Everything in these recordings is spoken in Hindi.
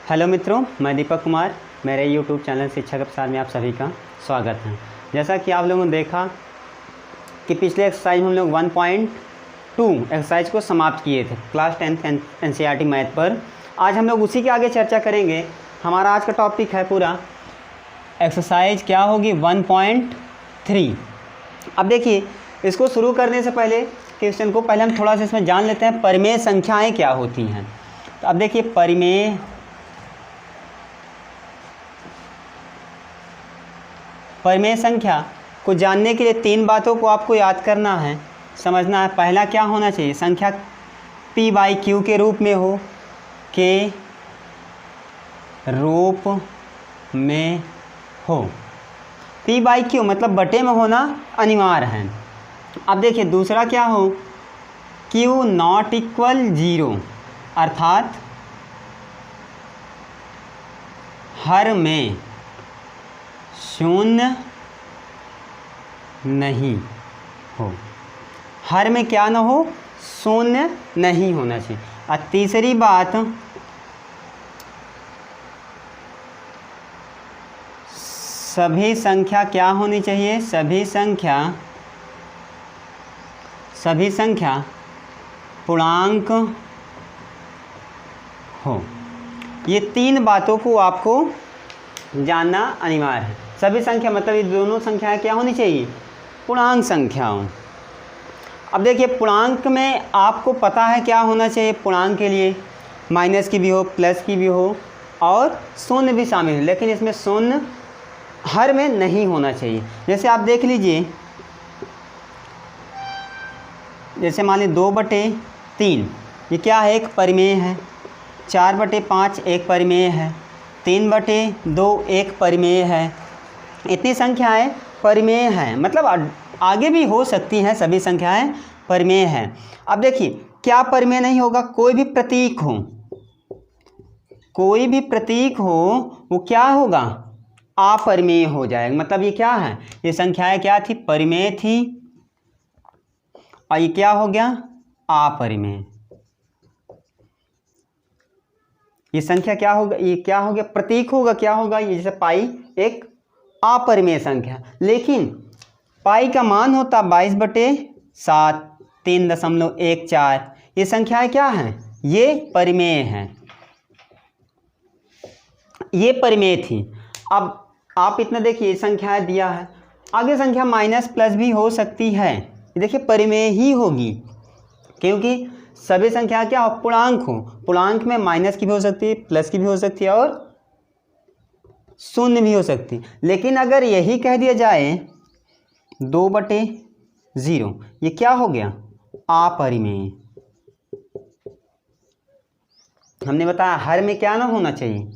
हेलो मित्रों, मैं दीपक कुमार। मेरे यूट्यूब चैनल शिक्षा के प्रसार में आप सभी का स्वागत है। जैसा कि आप लोगों ने देखा कि पिछले एक्सरसाइज में हम लोग 1.2 एक्सरसाइज को समाप्त किए थे क्लास 10th एनसीईआरटी मैथ पर। आज हम लोग उसी के आगे चर्चा करेंगे। हमारा आज का टॉपिक है पूरा एक्सरसाइज क्या होगी 1.3। अब देखिए, इसको शुरू करने से पहले क्वेश्चन को पहले हम थोड़ा सा इसमें जान लेते हैं परिमेय संख्याएँ क्या होती हैं। तो अब देखिए, परिमेय संख्या को जानने के लिए 3 बातों को आपको याद करना है, समझना है। पहला क्या होना चाहिए, संख्या p/q के रूप में हो, के रूप में हो। p/q मतलब बटे में होना अनिवार्य है। अब देखिए दूसरा क्या हो, q ≠ 0 अर्थात हर में शून्य नहीं हो। हर में क्या ना हो, शून्य नहीं होना चाहिए। और तीसरी बात, सभी संख्या क्या होनी चाहिए, सभी संख्या पूर्णांक हो। ये 3 बातों को आपको जानना अनिवार्य है। सभी संख्या मतलब ये दोनों संख्याएं क्या होनी चाहिए, पूर्णांक संख्या हो। अब देखिए, पूर्णांक में आपको पता है क्या होना चाहिए। पूर्णांक के लिए माइनस की भी हो, प्लस की भी हो और शून्य भी शामिल है, लेकिन इसमें शून्य हर में नहीं होना चाहिए। जैसे आप देख लीजिए, जैसे मान लीजिए 2/3 ये क्या है, एक परिमेय है। 4/5 एक परिमेय है। 3/2 एक परिमेय है। इतनी संख्याएं परिमेय हैं, मतलब आगे भी हो सकती हैं, सभी संख्याएं परिमेय हैं। अब देखिए क्या परिमेय नहीं होगा, कोई भी प्रतीक हो वो क्या होगा, अपरिमेय हो जाएगा। मतलब ये क्या है, ये संख्याएं क्या थी, परिमेय थी और ये क्या हो गया, अपरिमेय। ये संख्या क्या होगा, ये क्या हो गया, प्रतीक होगा, क्या होगा, ये जैसे पाई एक अपरिमेय संख्या। लेकिन पाई का मान होता 22/7 3.14। ये संख्याएं क्या हैं, ये परिमेय हैं, ये परिमेय थी। अब आप इतना देखिए, संख्याएं दिया है, आगे संख्या माइनस प्लस भी हो सकती है। ये देखिए परिमेय ही होगी, क्योंकि सभी संख्या क्या हो, पूर्णांक हो। पूर्णांक में माइनस की भी हो सकती है, प्लस की भी हो सकती है और शून्य भी हो सकती। लेकिन अगर यही कह दिया जाए 2/0, ये क्या हो गया, अपरिमेय। हमने बताया हर में क्या ना होना चाहिए,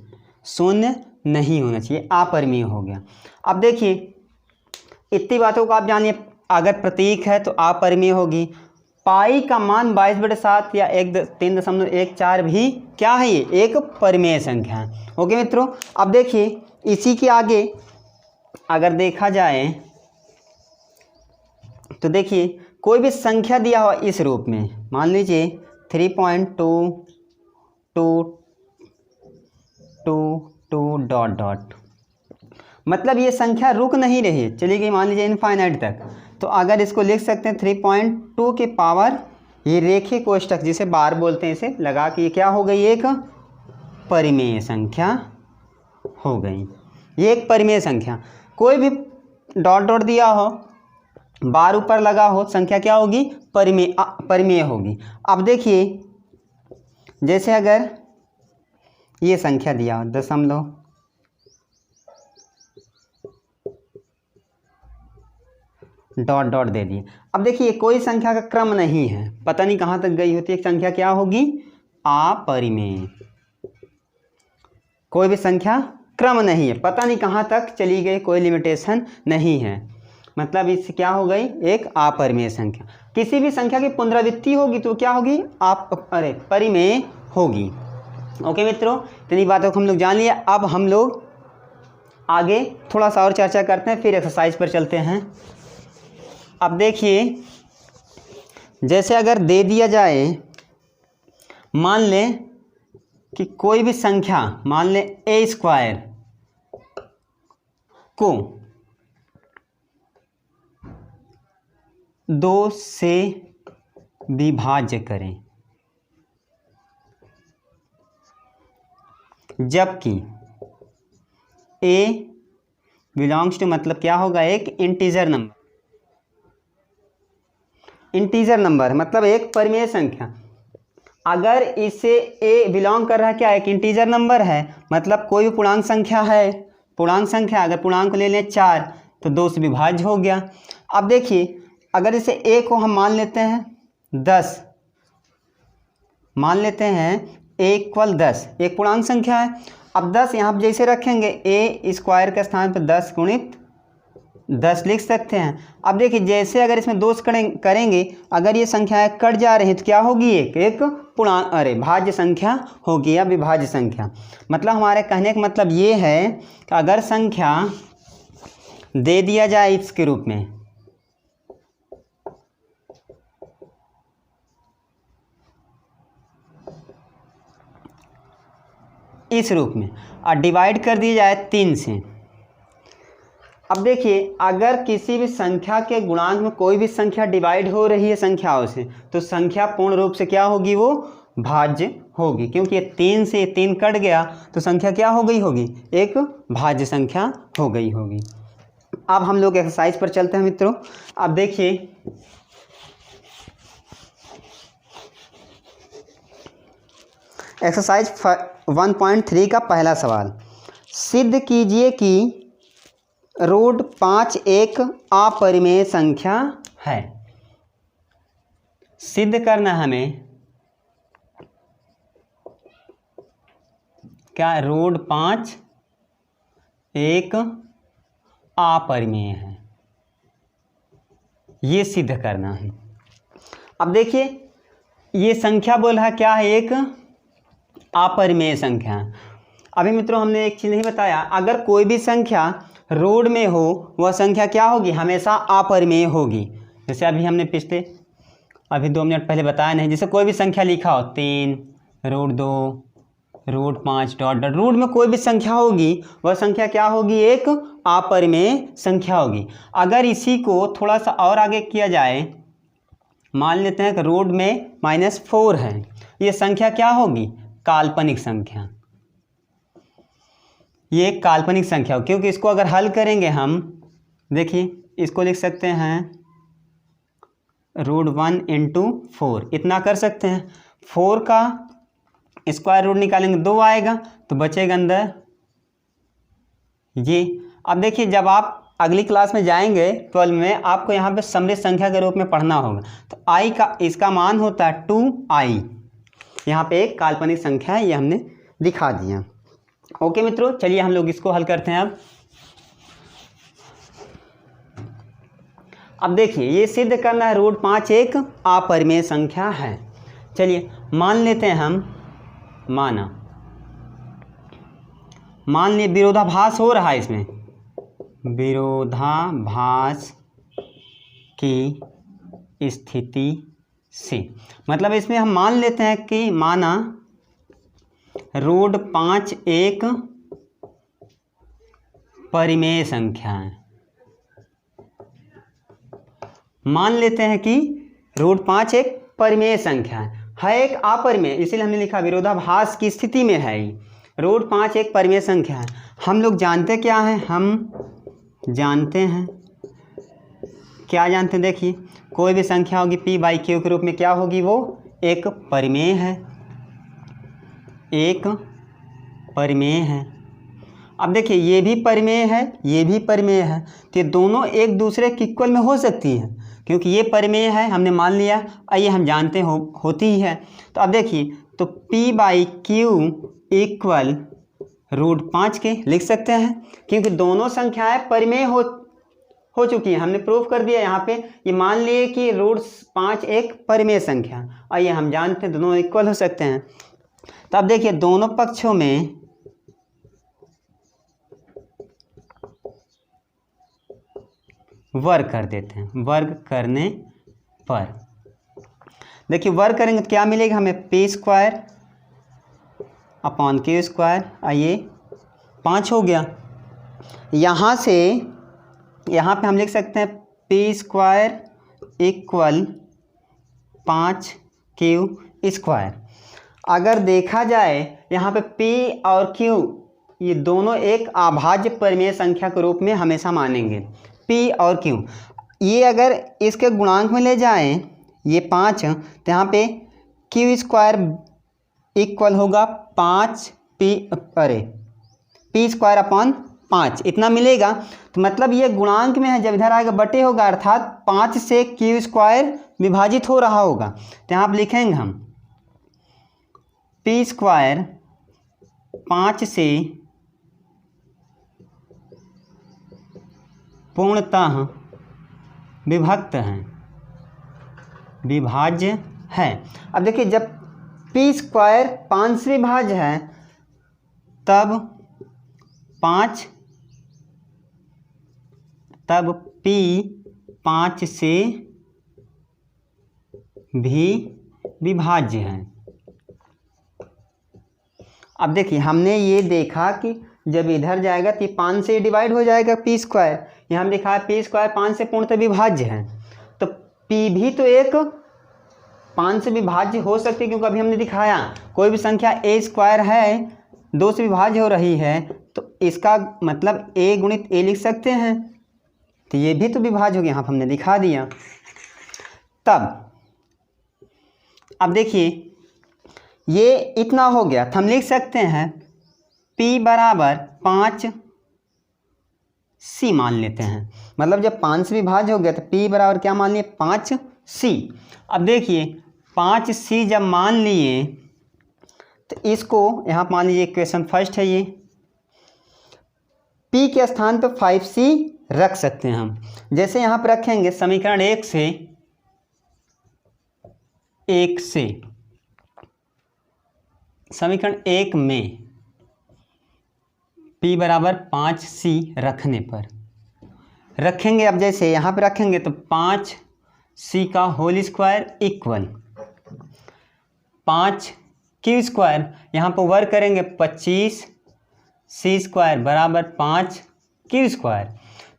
शून्य नहीं होना चाहिए, अपरिमेय हो गया। अब देखिए इतनी बातों को आप जानिए। अगर प्रतीक है तो अपरिमेय होगी। पाई का मान 22/7 या 3.14 भी क्या है, ये एक परिमेय संख्या है। ओके मित्रों, अब देखिए इसी के आगे अगर देखा जाए तो देखिए कोई भी संख्या दिया हुआ इस रूप में, मान लीजिए 3.222 ... मतलब ये संख्या रुक नहीं रही है, चली गई मान लीजिए इनफाइनाइट तक। तो अगर इसको लिख सकते हैं 3.2 के पावर, ये रेखीय कोष्ठक जिसे बार बोलते हैं, इसे लगा के ये क्या हो गई, एक परिमेय संख्या हो गई। ये एक परिमेय संख्या। कोई भी डॉट दिया हो, बार ऊपर लगा हो, संख्या क्या होगी, परिमेय होगी। अब देखिए जैसे अगर ये संख्या दिया हो दशमलव, डॉट दे दिए। अब देखिए कोई संख्या का क्रम नहीं है, पता नहीं कहाँ तक गई होती है, एक संख्या क्या होगी, अपरिमेय। कोई भी संख्या क्रम नहीं है, पता नहीं कहाँ तक चली गई, कोई लिमिटेशन नहीं है, मतलब इससे क्या हो गई, एक अपरिमेय संख्या। किसी भी संख्या की पुनरावृत्ति होगी तो क्या होगी, परिमेय होगी। ओके मित्रों, इतनी बातों को हम लोग जान लिया। अब हम लोग आगे थोड़ा सा और चर्चा करते हैं, फिर एक्सरसाइज पर चलते हैं। अब देखिए जैसे अगर दे दिया जाए, मान लें कि कोई भी संख्या मान ले ए स्क्वायर को 2 से विभाज्य करें, जबकि ए बिलोंग्स टू मतलब क्या होगा, एक इंटीजर नंबर। इंटीजर नंबर मतलब एक परिमेय संख्या। अगर इसे ए बिलोंग कर रहा है क्या, एक इंटीजर नंबर है, मतलब कोई भी पूर्णांक संख्या है, पूर्णांक संख्या अगर पूर्णांक को ले लें 4 तो 2 से विभाज्य हो गया। अब देखिए अगर इसे ए को हम मान लेते हैं 10, मान लेते हैं ए इक्वल 10, एक पूर्णांक संख्या है। अब 10 यहाँ पर जैसे रखेंगे ए स्क्वायर के स्थान पर 10 गुणित 10 लिख सकते हैं। अब देखिए जैसे अगर इसमें दोष करेंगे, अगर ये संख्याएं कट जा रही हैं तो क्या होगी, एक पूर्णांक भाज्य संख्या होगी या विभाज्य संख्या। मतलब हमारे कहने का मतलब ये है कि अगर संख्या दे दिया जाए इसके रूप में, इस रूप में, और डिवाइड कर दी जाए 3 से। अब देखिए अगर किसी भी संख्या के गुणांक में कोई भी संख्या डिवाइड हो रही है संख्याओं से, तो संख्या पूर्ण रूप से क्या होगी, वो भाज्य होगी, क्योंकि ये 3 से 3 कट गया तो संख्या क्या हो गई होगी, एक भाज्य संख्या हो गई होगी। अब हम लोग एक्सरसाइज पर चलते हैं मित्रों। अब देखिए एक्सरसाइज 1.3 का पहला सवाल, सिद्ध कीजिए कि रूट 5 एक अपरिमेय संख्या है। सिद्ध करना हमें क्या, रूट 5 एक अपरिमेय है, ये सिद्ध करना है। अब देखिए ये संख्या बोल रहा क्या है, एक अपरिमेय संख्या। अभी मित्रों हमने एक चीज़ नहीं बताया, अगर कोई भी संख्या रूट में हो वह संख्या क्या होगी, हमेशा अपरिमेय होगी। जैसे अभी हमने अभी 2 मिनट पहले बताया नहीं, जैसे कोई भी संख्या लिखा हो 3, root 2, root 5 dot dot, root में कोई भी संख्या होगी वह संख्या क्या होगी, एक अपरिमेय संख्या होगी। अगर इसी को थोड़ा सा और आगे किया जाए, मान लेते हैं कि रूट में -4 है, ये संख्या क्या होगी, काल्पनिक संख्या। ये एक काल्पनिक संख्या हो, क्योंकि इसको अगर हल करेंगे हम, देखिए इसको लिख सकते हैं रूट 1 इंटू 4, इतना कर सकते हैं। 4 का स्क्वायर रूट निकालेंगे 2 आएगा, तो बचेगा अंदर ये। अब देखिए जब आप अगली क्लास में जाएंगे 12 में, आपको यहाँ पे समृद्ध संख्या के रूप में पढ़ना होगा, तो आई का इसका मान होता है 2i। यहाँ पे एक काल्पनिक संख्या है, ये हमने दिखा दिया। ओके मित्रों, चलिए हम लोग इसको हल करते हैं। अब देखिए ये सिद्ध करना है रूट 5 एक अपरिमेय संख्या है। चलिए मान लेते हैं हम, मान लिए विरोधाभास हो रहा है, इसमें विरोधाभास की स्थिति से, मतलब इसमें हम मान लेते हैं कि माना रूट 5 एक परिमेय संख्या है। मान लेते हैं कि रूट 5 एक परिमेय संख्या है एक अपरिमेय, इसीलिए हमने लिखा विरोधाभास की स्थिति में है। रूट 5 एक परिमेय संख्या है। हम लोग जानते क्या हैं, हम जानते हैं क्या जानते हैं, देखिए कोई भी संख्या होगी p/q के रूप में क्या होगी, वो एक परिमेय है, एक परिमेय है। अब देखिए ये भी परिमेय है, ये भी परिमेय है, तो ये दोनों एक दूसरे के इक्वल में हो सकती हैं, क्योंकि ये परिमेय है हमने मान लिया, आइए हम जानते होती ही है। तो अब देखिए तो p/q इक्वल रूट 5 के लिख सकते हैं, क्योंकि दोनों संख्याएं परिमेय हो चुकी हैं, हमने प्रूफ कर दिया यहाँ पे। ये मान लिए कि रूट 5 एक परिमेय संख्या, आइए हम जानते हैं दोनों इक्वल हो सकते हैं। तो अब देखिए दोनों पक्षों में वर्ग कर देते हैं। वर्ग करने पर देखिए वर्ग करेंगे तो क्या मिलेगा हमें, p² अपॉन क्यू स्क्वायर, ये 5 हो गया। यहाँ से यहाँ पे हम लिख सकते हैं P square equal 5 Q square. अगर देखा जाए यहाँ पे P और Q ये दोनों एक अभाज्य परिमेय संख्या के रूप में हमेशा मानेंगे। P और Q ये अगर इसके गुणांक में ले जाएं ये 5, तो यहाँ पे क्यू स्क्वायर इक्वल होगा 5 स्क्वायर अपॉन 5 इतना मिलेगा। तो मतलब ये गुणांक में है, जब इधर आएगा बटे होगा, अर्थात 5 से क्यू स्क्वायर विभाजित हो रहा होगा। तो यहाँ पर लिखेंगे हम पी स्क्वायर 5 से पूर्णतः विभाज्य है। अब देखिए जब पी स्क्वायर 5 से विभाज्य है तब पी 5 से भी विभाज्य है। अब देखिए हमने ये देखा कि जब इधर जाएगा तो 5 से डिवाइड हो जाएगा पी स्क्वायर। यहाँ हम लिखा है पी स्क्वायर 5 से पूर्णतः विभाज्य है, तो पी भी तो एक 5 से विभाज्य हो सकती है, क्योंकि अभी हमने दिखाया कोई भी संख्या ए स्क्वायर है 2 से विभाज्य हो रही है, तो इसका मतलब ए गुणित ए लिख सकते हैं, तो ये भी तो विभाज्य हो गया। यहाँ हमने दिखा दिया। तब अब देखिए ये इतना हो गया, तो हम लिख सकते हैं P बराबर 5C मान लेते हैं। मतलब जब 5 से विभाज्य हो गया तो P बराबर क्या मान लिए 5C। अब देखिए 5C जब मान लिए तो इसको यहाँ मान लीजिए इक्वेशन फर्स्ट है, ये P के स्थान पर 5C रख सकते हैं हम। जैसे यहाँ पर रखेंगे समीकरण 1 से समीकरण 1 में P बराबर 5C रखने पर रखेंगे। अब जैसे यहाँ पर रखेंगे तो 5C का whole square equal 5Q square, यहाँ पर वर्क करेंगे 25C स्क्वायर बराबर 5Q स्क्वायर।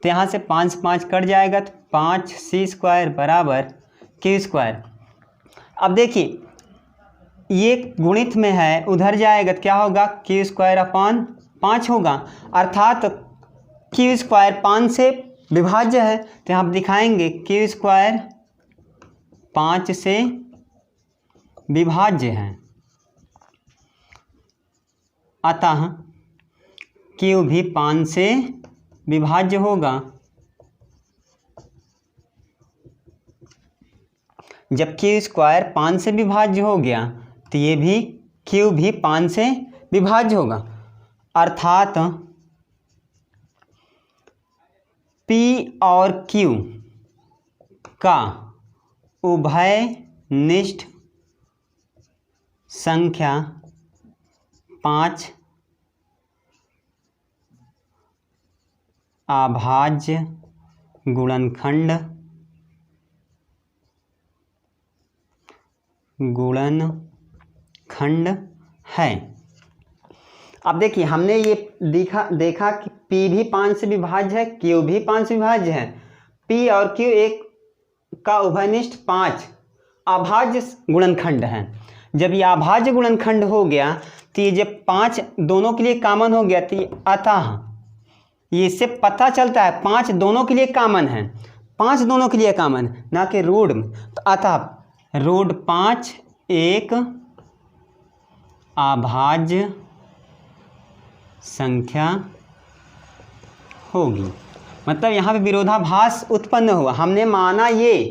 तो यहाँ से 5 5 कट जाएगा तो 5C स्क्वायर बराबर Q स्क्वायर। अब देखिए ये गुणित में है, उधर जाएगा तो क्या होगा क्यू स्क्वायर अपॉन 5 होगा, अर्थात क्यू स्क्वायर 5 से विभाज्य है। तो यहाँ दिखाएंगे क्यू स्क्वायर 5 से विभाज्य है, अतः क्यू भी 5 से विभाज्य होगा। जब क्यू स्क्वायर 5 से विभाज्य हो गया तो ये भी क्यू भी 5 से विभाज्य होगा, अर्थात P और Q का उभयनिष्ठ संख्या 5 अभाज्य गुणनखंड है। अब देखिए हमने ये देखा कि P भी 5 से विभाज्य है, Q भी 5 से विभाज्य है। P और Q एक का उभयनिष्ठ 5 अभाज्य गुणनखंड है। जब ये अभाज्य गुणनखंड हो गया तो ये जब 5 दोनों के लिए कॉमन हो गया तो अतः ये इससे पता चलता है 5 दोनों के लिए कॉमन है, 5 दोनों के लिए कॉमन ना कि रूट में। तो अतः रूट 5 एक अभाज्य संख्या होगी। मतलब यहाँ पे विरोधाभास उत्पन्न हुआ। हमने माना ये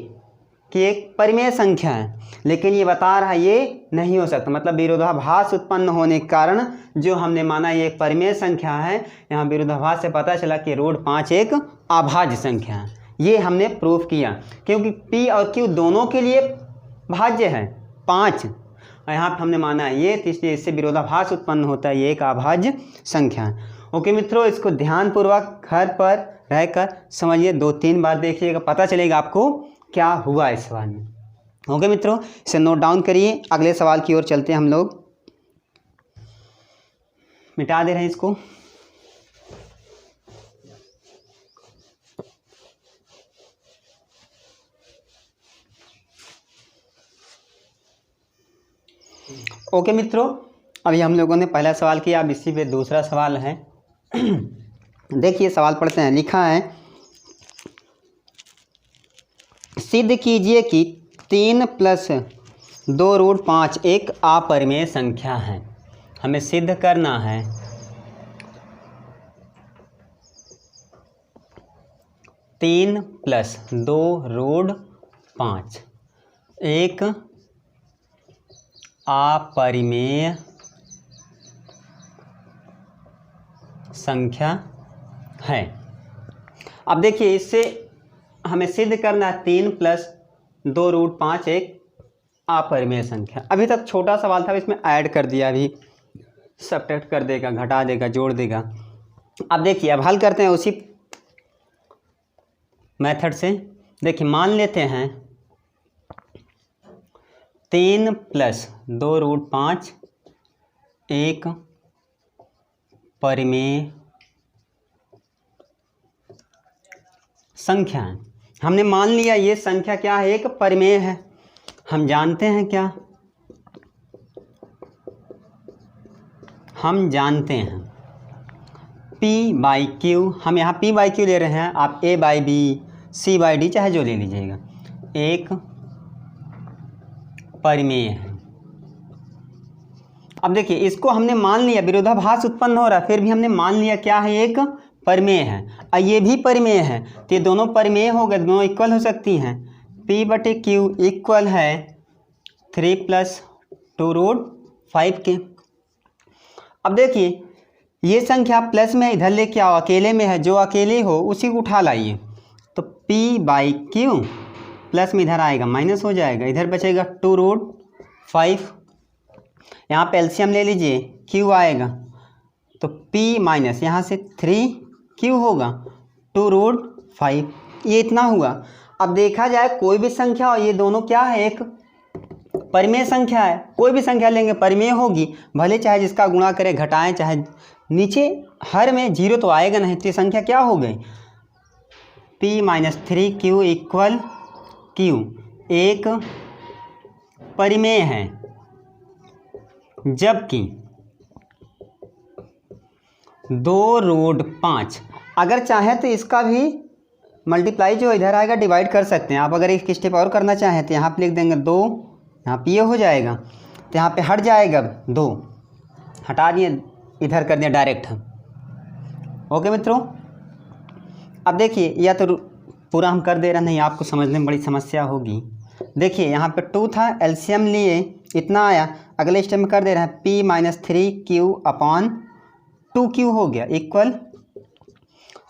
कि एक परिमेय संख्या है, लेकिन ये बता रहा है ये नहीं हो सकता। मतलब विरोधाभास उत्पन्न होने के कारण जो हमने माना ये एक परिमेय संख्या है, यहाँ विरोधाभास से पता चला कि रूट 5 एक अभाज्य संख्या है। ये हमने प्रूफ किया, क्योंकि P और Q दोनों के लिए भाज्य है 5, और यहाँ पर हमने माना ये, तो इसलिए इससे विरोधाभास उत्पन्न होता है, ये एक अभाज्य संख्या है। ओके मित्रों, इसको ध्यानपूर्वक घर पर रहकर समझिए, 2-3 बार देखिएगा, पता चलेगा आपको क्या हुआ इस सवाल में। ओके मित्रों, इसे नोट डाउन करिए। अगले सवाल की ओर चलते हैं हम लोग। मिटा दे रहे हैं इसको। ओके मित्रों, अभी हम लोगों ने पहला सवाल किया, अब इसी पे दूसरा सवाल है। देखिए सवाल पढ़ते हैं। लिखा है सिद्ध कीजिए कि 3 + 2√5 एक अपरिमेय संख्या है। हमें सिद्ध करना है 3 + 2√5 एक अपरिमेय संख्या है। अब देखिए इससे हमें सिद्ध करना है 3 + 2√5 एक अपरिमेय संख्या। अभी तक छोटा सवाल था, इसमें ऐड कर दिया, अभी सब्ट्रैक्ट कर देगा, घटा देगा, जोड़ देगा। अब देखिए अब हल करते हैं उसी मेथड से। देखिए मान लेते हैं 3 + 2√5 एक परिमेय संख्या है। हमने मान लिया ये संख्या क्या है, एक परिमेय है। हम जानते हैं क्या, हम जानते हैं P/Q। हम यहाँ P/Q ले रहे हैं, आप A/B C/D चाहे जो ले लीजिएगा, एक परिमेय है। अब देखिए इसको हमने मान लिया, विरोधाभास उत्पन्न हो रहा है, फिर भी हमने मान लिया क्या है, एक परिमेय है। और ये भी परिमेय है, तो ये दोनों परिमेय हो गए, दोनों इक्वल हो सकती हैं। P/Q इक्वल है 3 + 2√5 के। अब देखिए ये संख्या प्लस में इधर लेके आओ, अकेले में है, जो अकेले हो उसी को उठा लाइए, तो P/Q प्लस में इधर आएगा माइनस हो जाएगा, इधर बचेगा 2√5। यहाँ पे एलसीएम ले लीजिए, Q आएगा तो P माइनस यहाँ से 3Q होगा 2√5। ये इतना हुआ। अब देखा जाए कोई भी संख्या हो, ये दोनों क्या है, एक परिमेय संख्या है। कोई भी संख्या लेंगे परिमेय होगी, भले चाहे जिसका गुणा करें, घटाएं, चाहे नीचे हर में 0 तो आएगा नहीं, तो ये संख्या क्या हो गई, P - 3Q इक्वल Q एक परिमेय है। जबकि 2√5 अगर चाहें तो इसका भी मल्टीप्लाई जो इधर आएगा डिवाइड कर सकते हैं आप। अगर एक स्टेप और करना चाहें तो यहाँ पे लिख देंगे 2, यहाँ पे ये हो जाएगा, तो यहाँ पे हट जाएगा 2, हटा दिए, इधर कर दिया डायरेक्ट। ओके मित्रों, अब देखिए या तो पूरा हम कर दे रहे, नहीं आपको समझने में बड़ी समस्या होगी। देखिए यहाँ पे 2 था, एलसीएम लिए इतना आया, अगले स्टेप में कर दे रहे हैं P - 3Q/2Q हो गया इक्वल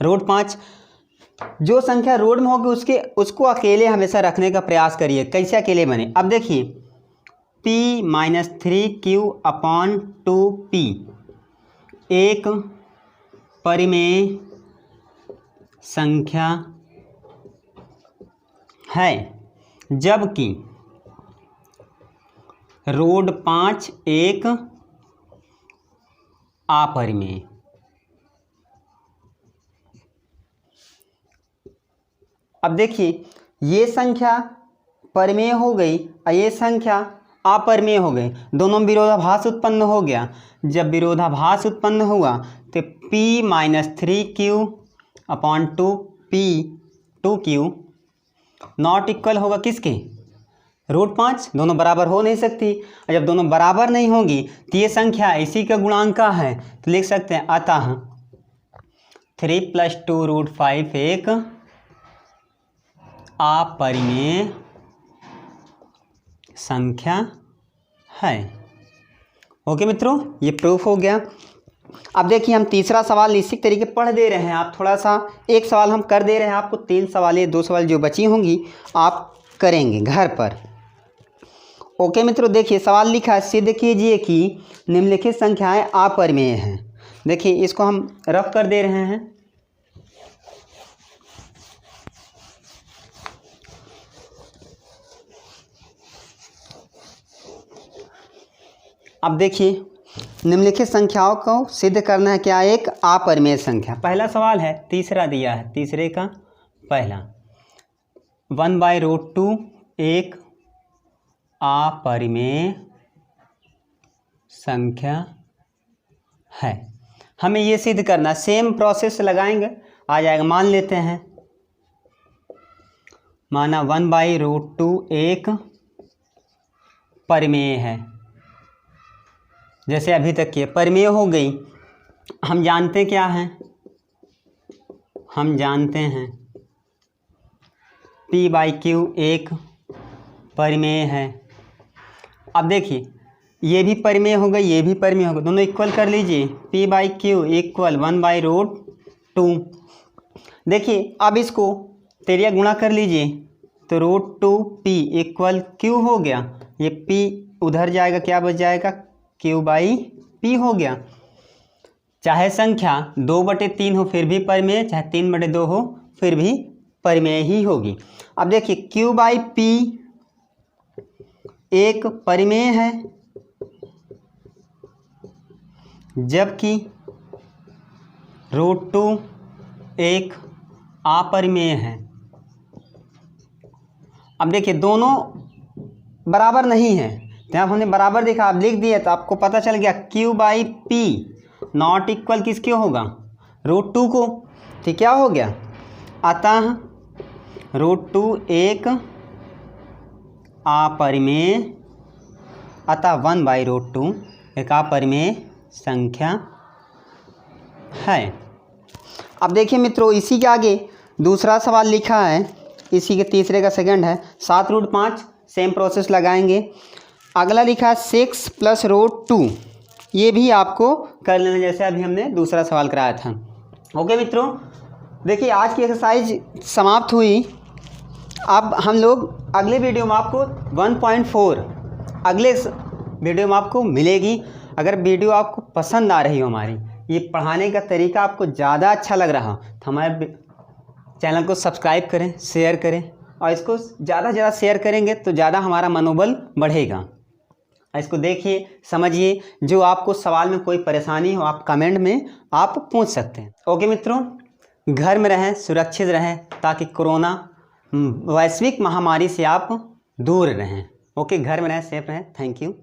√5। जो संख्या रोड में होगी उसको अकेले हमेशा रखने का प्रयास करिए। कैसे अकेले बने, अब देखिए P - 3Q/2P एक परिमेय संख्या है, जबकि √5 एक अपरिमेय। अब देखिए ये संख्या परिमेय हो गई और ये संख्या अपरिमेय हो गई, दोनों विरोधाभास उत्पन्न हो गया। जब विरोधाभास उत्पन्न हुआ तो P - 3Q/2P नॉट इक्वल होगा किसके, √5। दोनों बराबर हो नहीं सकती, और जब दोनों बराबर नहीं होगी तो ये संख्या इसी का गुणांक का है, तो लिख सकते हैं अतः 3 + 2√5 एक अपरिमेय संख्या है। ओके मित्रों, ये प्रूफ हो गया। अब देखिए हम तीसरा सवाल इसी तरीके पढ़ दे रहे हैं, आप थोड़ा सा एक सवाल हम कर दे रहे हैं, आपको 3 सवाल या 2 सवाल जो बची होंगी आप करेंगे घर पर। ओके मित्रों, देखिए सवाल लिखा है सिद्ध कीजिए कि निम्नलिखित संख्याएं अपरिमेय हैं। देखिए इसको हम रफ कर दे रहे हैं। अब देखिए निम्नलिखित संख्याओं को सिद्ध करना है क्या एक अपरिमेय संख्या। पहला सवाल है, तीसरा दिया है, तीसरे का पहला 1/√2 एक अपरिमेय संख्या है। हमें ये सिद्ध करना, सेम प्रोसेस लगाएंगे, आ जाएगा। मान लेते हैं, माना 1/√2 एक परिमेय है, जैसे अभी तक ये परिमेय हो गई। हम जानते क्या हैं, हम जानते हैं p/q एक परिमेय है। अब देखिए ये भी परिमेय हो गई, ये भी परिमेय हो गई, दोनों इक्वल कर लीजिए। p/q equal 1/√2। देखिए अब इसको तेरिया गुणा कर लीजिए तो √2p इक्वल q हो गया। ये p उधर जाएगा, क्या बच जाएगा, q/p हो गया। चाहे संख्या 2/3 हो फिर भी परिमेय, चाहे 3/2 हो फिर भी परिमेय ही होगी। अब देखिए q/p एक परिमेय है, जबकि √2 एक अपरिमेय है। अब देखिए दोनों बराबर नहीं है, जहाँ हमने बराबर देखा, आप लिख दिए तो आपको पता चल गया q/p नॉट इक्वल किसके होगा, √2 को। तो क्या हो गया, अतः √2 एक अपरिमेय, अतः 1/√2 एक अपरिमेय संख्या है। अब देखिए मित्रों, इसी के आगे दूसरा सवाल लिखा है, इसी के तीसरे का सेकंड है, 7√5। सेम प्रोसेस लगाएंगे। अगला लिखा है 6 + √2, ये भी आपको कर लेना जैसे अभी हमने दूसरा सवाल कराया था। ओके मित्रों, देखिए आज की एक्सरसाइज समाप्त हुई। अब हम लोग अगले वीडियो में आपको 1.4 अगले वीडियो में आपको मिलेगी। अगर वीडियो आपको पसंद आ रही हो, हमारी ये पढ़ाने का तरीका आपको ज़्यादा अच्छा लग रहा तो हमारे चैनल को सब्सक्राइब करें, शेयर करें, और इसको ज़्यादा से ज़्यादा शेयर करेंगे तो ज़्यादा हमारा मनोबल बढ़ेगा। इसको देखिए, समझिए, जो आपको सवाल में कोई परेशानी हो आप कमेंट में आप पूछ सकते हैं। ओके मित्रों, घर में रहें, सुरक्षित रहें, ताकि कोरोना वैश्विक महामारी से आप दूर रहें। ओके, घर में रहें, सेफ रहें। Thank you.